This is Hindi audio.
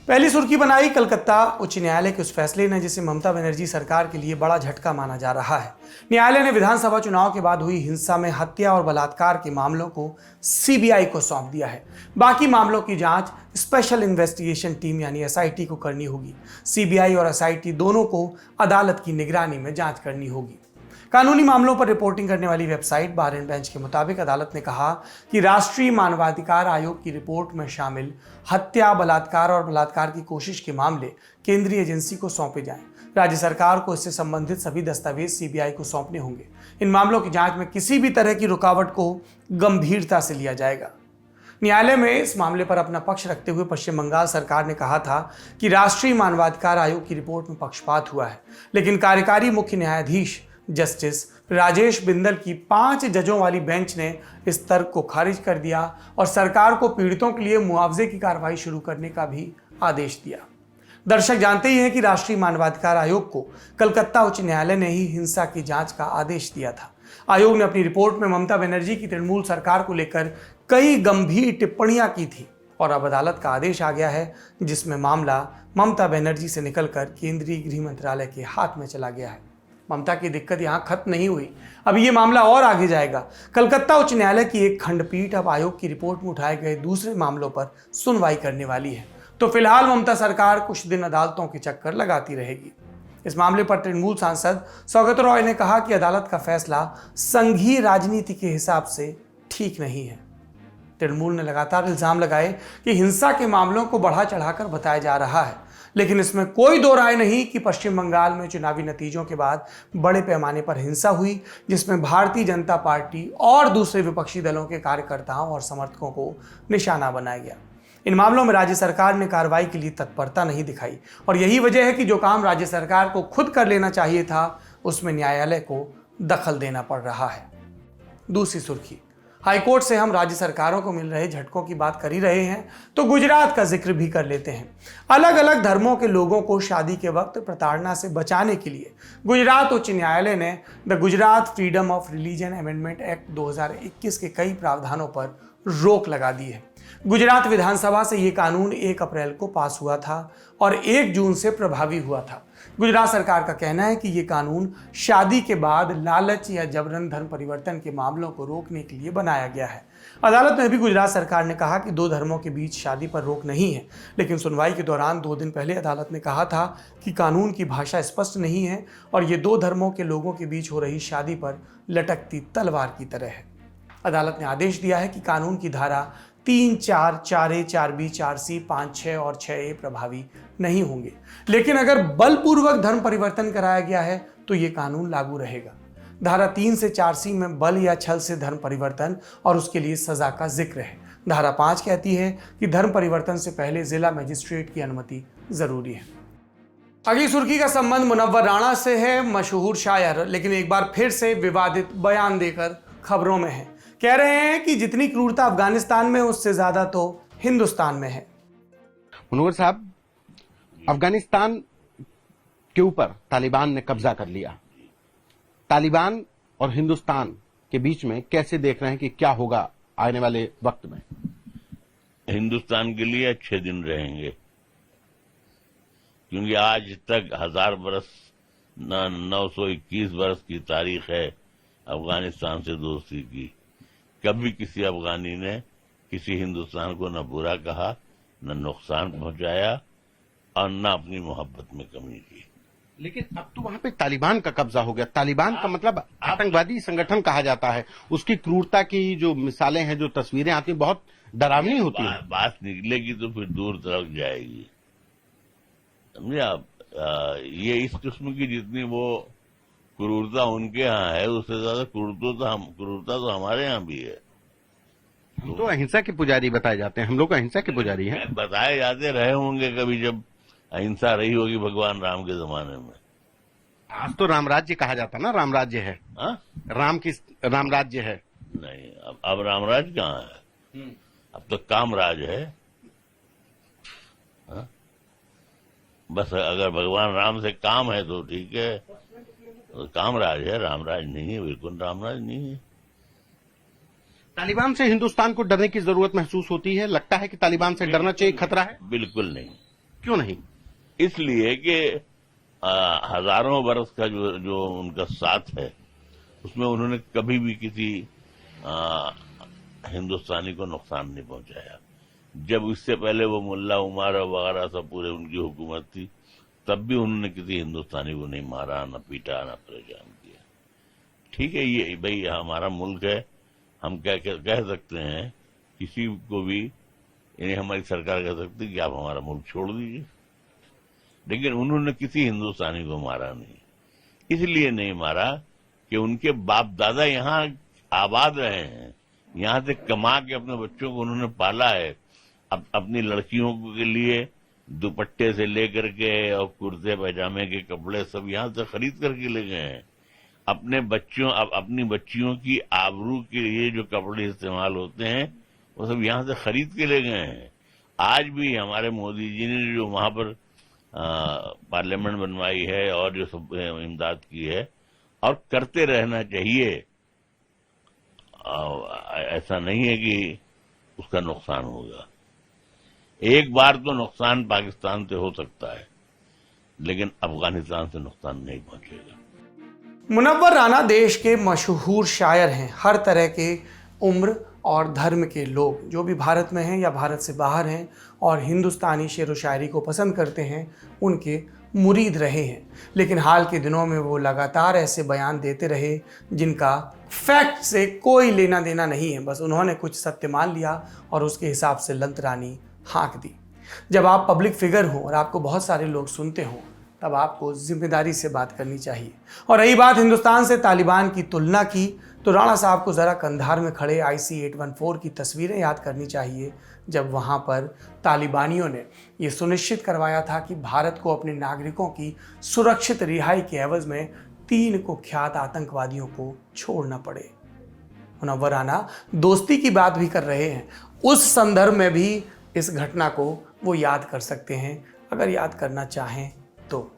पहली सुर्खी बनाई कलकत्ता उच्च न्यायालय के उस फैसले ने जिसे ममता बनर्जी सरकार के लिए बड़ा झटका माना जा रहा है। न्यायालय ने विधानसभा चुनाव के बाद हुई हिंसा में हत्या और बलात्कार के मामलों को सीबीआई को सौंप दिया है। बाकी मामलों की जांच स्पेशल इन्वेस्टिगेशन टीम यानी एसआईटी को करनी होगी। सीबीआई और एसआईटी दोनों को अदालत की निगरानी में जांच करनी होगी। कानूनी मामलों पर रिपोर्टिंग करने वाली वेबसाइट बार एंड बेंच के मुताबिक अदालत ने कहा कि राष्ट्रीय मानवाधिकार आयोग की रिपोर्ट में शामिल हत्या, बलात्कार और बलात्कार की कोशिश के मामले केंद्रीय एजेंसी को सौंपे जाएं। राज्य सरकार को इससे संबंधित सभी दस्तावेज सीबीआई को सौंपने होंगे। इन मामलों की जांच में किसी भी तरह की रुकावट को गंभीरता से लिया जाएगा। न्यायालय में इस मामले पर अपना पक्ष रखते हुए पश्चिम बंगाल सरकार ने कहा था कि राष्ट्रीय मानवाधिकार आयोग की रिपोर्ट में पक्षपात हुआ है, लेकिन कार्यकारी मुख्य न्यायाधीश जस्टिस राजेश बिंदल की 5 जजों वाली बेंच ने इस तर्क को खारिज कर दिया और सरकार को पीड़ितों के लिए मुआवजे की कार्रवाई शुरू करने का भी आदेश दिया। दर्शक जानते ही हैं कि राष्ट्रीय मानवाधिकार आयोग को कलकत्ता उच्च न्यायालय ने ही हिंसा की जांच का आदेश दिया था। आयोग ने अपनी रिपोर्ट में ममता बनर्जी की तृणमूल सरकार को लेकर कई गंभीर टिप्पणियां की थी और अब अदालत का आदेश आ गया है, जिसमें मामला ममता बनर्जी से निकलकर केंद्रीय गृह मंत्रालय के हाथ में चला गया है। ममता की दिक्कत यहां खत्म नहीं हुई, अब ये मामला और आगे जाएगा। कलकत्ता उच्च न्यायालय की एक खंडपीठ अब आयोग की रिपोर्ट में उठाए गए दूसरे मामलों पर सुनवाई करने वाली है। तो फिलहाल ममता सरकार कुछ दिन अदालतों के चक्कर लगाती रहेगी। इस मामले पर तृणमूल सांसद सौगत रॉय ने कहा कि अदालत का फैसला संघीय राजनीति के हिसाब से ठीक नहीं है। तृणमूल ने लगातार इल्जाम लगाए कि हिंसा के मामलों को बढ़ा चढ़ाकर बताया जा रहा है, लेकिन इसमें कोई दो राय नहीं कि पश्चिम बंगाल में चुनावी नतीजों के बाद बड़े पैमाने पर हिंसा हुई, जिसमें भारतीय जनता पार्टी और दूसरे विपक्षी दलों के कार्यकर्ताओं और समर्थकों को निशाना बनाया गया। इन मामलों में राज्य सरकार ने कार्रवाई के लिए तत्परता नहीं दिखाई और यही वजह है कि जो काम राज्य सरकार को खुद कर लेना चाहिए था, उसमें न्यायालय को दखल देना पड़ रहा है। दूसरी सुर्खी, हाईकोर्ट से हम राज्य सरकारों को मिल रहे झटकों की बात कर ही रहे हैं तो गुजरात का जिक्र भी कर लेते हैं। अलग अलग धर्मों के लोगों को शादी के वक्त प्रताड़ना से बचाने के लिए गुजरात उच्च न्यायालय ने the Gujarat freedom of religion amendment act 2021 के कई प्रावधानों पर रोक लगा दी है। गुजरात विधानसभा से ये कानून 1 अप्रैल को पास हुआ था और 1 जून से प्रभावी हुआ था। गुजरात सरकार का कहना है कि ये कानून शादी के बाद लालच या जबरन धर्म परिवर्तन के मामलों को रोकने के लिए बनाया गया है। अदालत में भी गुजरात सरकार ने कहा कि 2 धर्मों के बीच शादी पर रोक नहीं है, लेकिन सुनवाई के दौरान 2 दिन पहले अदालत ने कहा था कि कानून की भाषा स्पष्ट नहीं है और ये 2 धर्मों के लोगों के बीच हो रही शादी पर लटकती तलवार की तरह है। अदालत ने आदेश दिया है कि कानून की धारा 3, 4, 4A, 4B, 4C, 5, 6 और 6A प्रभावी नहीं होंगे, लेकिन अगर बलपूर्वक धर्म परिवर्तन कराया गया है तो ये कानून लागू रहेगा। धारा 3 से 4C में बल या छल से धर्म परिवर्तन और उसके लिए सजा का जिक्र है। धारा 5 कहती है कि धर्म परिवर्तन से पहले जिला मजिस्ट्रेट की अनुमति जरूरी है। अगली सुर्खी का संबंध मुनव्वर राणा से है। मशहूर शायर लेकिन एक बार फिर से विवादित बयान देकर खबरों में है। कह रहे हैं कि जितनी क्रूरता अफगानिस्तान में उससे ज्यादा तो हिंदुस्तान में है। मुनव्वर साहब, अफगानिस्तान के ऊपर तालिबान ने कब्जा कर लिया। तालिबान और हिंदुस्तान के बीच में कैसे देख रहे हैं कि क्या होगा आने वाले वक्त में? हिंदुस्तान के लिए अच्छे दिन रहेंगे, क्योंकि आज तक 1000 बरस 921 बरस की तारीख है अफगानिस्तान से दोस्ती की। कभी किसी अफगानी ने किसी हिंदुस्तान को न बुरा कहा, न नुकसान पहुंचाया और न अपनी मोहब्बत में कमी की। लेकिन अब तो वहां पे तालिबान का कब्जा हो गया। तालिबान का मतलब आतंकवादी संगठन कहा जाता है। उसकी क्रूरता की जो मिसालें हैं, जो तस्वीरें आती हैं, बहुत डरावनी होती है। बात निकलेगी तो फिर दूर तक जाएगी, समझे आप। ये इस किस्म की जितनी वो क्रूरता उनके यहाँ है, उससे ज्यादा क्रूरता तो हमारे यहाँ भी है। हम तो अहिंसा के पुजारी बताए जाते हैं। हम लोग अहिंसा के पुजारी हैं। बताए जाते रहे होंगे कभी, जब अहिंसा रही होगी भगवान राम के जमाने में। आज तो राम राज्य कहा जाता ना, राम राज्य है। राम राज्य है। नहीं, अब रामराज कहाँ है? अब तो कामराज है। हा? बस अगर भगवान राम से काम है तो ठीक है, तो कामराज है, रामराज नहीं है। बिल्कुल रामराज नहीं है। तालिबान से हिंदुस्तान को डरने की जरूरत महसूस होती है? लगता है कि तालिबान से डरना चाहिए, खतरा है? बिल्कुल नहीं। क्यों नहीं? इसलिए कि हजारों वर्ष का जो उनका साथ है, उसमें उन्होंने कभी भी किसी हिंदुस्तानी को नुकसान नहीं पहुंचाया। जब इससे पहले वो मुल्ला उमर वगैरह सब पूरे उनकी हुकूमत थी, तब भी उन्होंने किसी हिंदुस्तानी को नहीं मारा, न पीटा, न परेशान किया। ठीक है, ये भाई हमारा मुल्क है, हम कह सकते हैं किसी को भी, यानी हमारी सरकार कह सकती है कि आप हमारा मुल्क छोड़ दीजिए, लेकिन उन्होंने किसी हिंदुस्तानी को मारा नहीं। इसलिए नहीं मारा कि उनके बाप दादा यहाँ आबाद रहे हैं, यहाँ से कमा के अपने बच्चों को उन्होंने पाला है। अपनी लड़कियों के लिए दुपट्टे से लेकर के और कुर्ते पैजामे के कपड़े सब यहाँ से खरीद करके ले गए हैं। अपनी बच्चियों की आबरू के लिए जो कपड़े इस्तेमाल होते हैं वो सब यहाँ से खरीद के ले गए हैं। आज भी हमारे मोदी जी ने जो वहां पर पार्लियामेंट बनवाई है और जो सब इमदाद की है, और करते रहना चाहिए। ऐसा नहीं है कि उसका नुकसान होगा। एक बार तो नुकसान पाकिस्तान से हो सकता है, लेकिन अफगानिस्तान से नुकसान नहीं पहुंचेगा। मुनव्वर राना देश के मशहूर शायर हैं। हर तरह के उम्र और धर्म के लोग जो भी भारत में हैं या भारत से बाहर हैं और हिंदुस्तानी शेर व शायरी को पसंद करते हैं, उनके मुरीद रहे हैं। लेकिन हाल के दिनों में वो लगातार ऐसे बयान देते रहे जिनका फैक्ट से कोई लेना देना नहीं है। बस उन्होंने कुछ सत्य मान लिया और उसके हिसाब से लंतरानी हाँक दी। जब आप पब्लिक फिगर हो और आपको बहुत सारे लोग सुनते हो, तब आपको जिम्मेदारी से बात करनी चाहिए। और रही बात हिंदुस्तान से तालिबान की तुलना की, तो राणा साहब को ज़रा कंधार में खड़े IC-814 की तस्वीरें याद करनी चाहिए, जब वहाँ पर तालिबानियों ने ये सुनिश्चित करवाया था कि भारत को अपने नागरिकों की सुरक्षित रिहाई के एवज में 3 कुख्यात आतंकवादियों को छोड़ना पड़े। मुनव्वर राना दोस्ती की बात भी कर रहे हैं। उस संदर्भ में भी इस घटना को वो याद कर सकते हैं, अगर याद करना चाहें तो।